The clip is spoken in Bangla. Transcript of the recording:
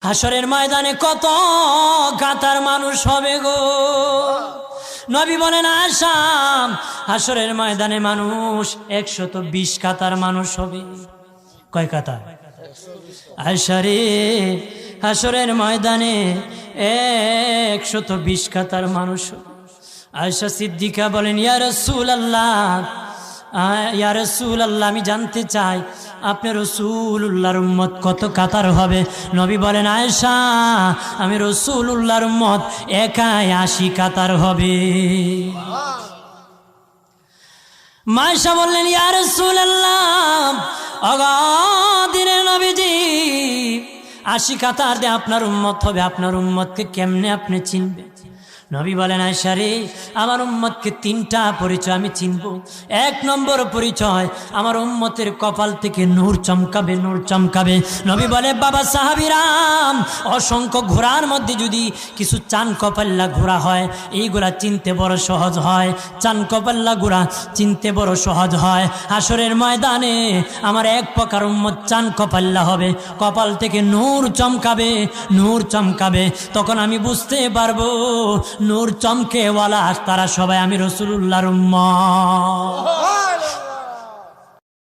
হাসরের ময়দানে কত কাতার মানুষ হবে গো। নবী বলেন আয়েশা, হাসরের ময়দানে মানুষ 120 কাতার মানুষ হবে। কয় কাতার? আয়েশা রে, হাসরের ময়দানে 120 কাতার মানুষ হবে। আয়েশা সিদ্দিকা বলেন ইয়া রাসূলুল্লাহ, ইয়া রাসূলুল্লাহ, আমি জানতে চাই আপনার রাসূলুল্লাহর উম্মত কত কাতার হবে? নবী বলেন আয়েশা, আমি রাসূলুল্লাহর উম্মত একাই 80 কাতার হবে। আয়েশা বললেন ইয়া রাসূলুল্লাহ, দিনের নবীজি 80 কাতার দিয়ে আপনার উম্মত হবে, আপনার উম্মতকে কেমনে আপনি চিনবেন? নবী বলেন আয়েশা রে, আমার উম্মতকে 3টা পরিচয় আমি চিনব। 1 নম্বর পরিচয়, আমার উম্মতের কপাল থেকে নূর চমকাবে, নূর চমকাবে। নবী বলে বাবা সাহাবীরাম, অসংখ্য ঘোড়ার মধ্যে যদি কিছু চান কপাল্লা ঘোড়া হয়, এইগুলা চিনতে বড় সহজ হয়। চান কপাল্লা ঘোড়া চিনতে বড় সহজ হয়। হাসরের ময়দানে আমার 1 প্রকার উম্মত চান কপাল্লা হবে, কপাল থেকে নূর চমকাবে, নূর চমকাবে। তখন আমি বুঝতে পারবো নূর চমকেওয়ালা তারা সবাই আমি রাসূলুল্লাহর উম্মত।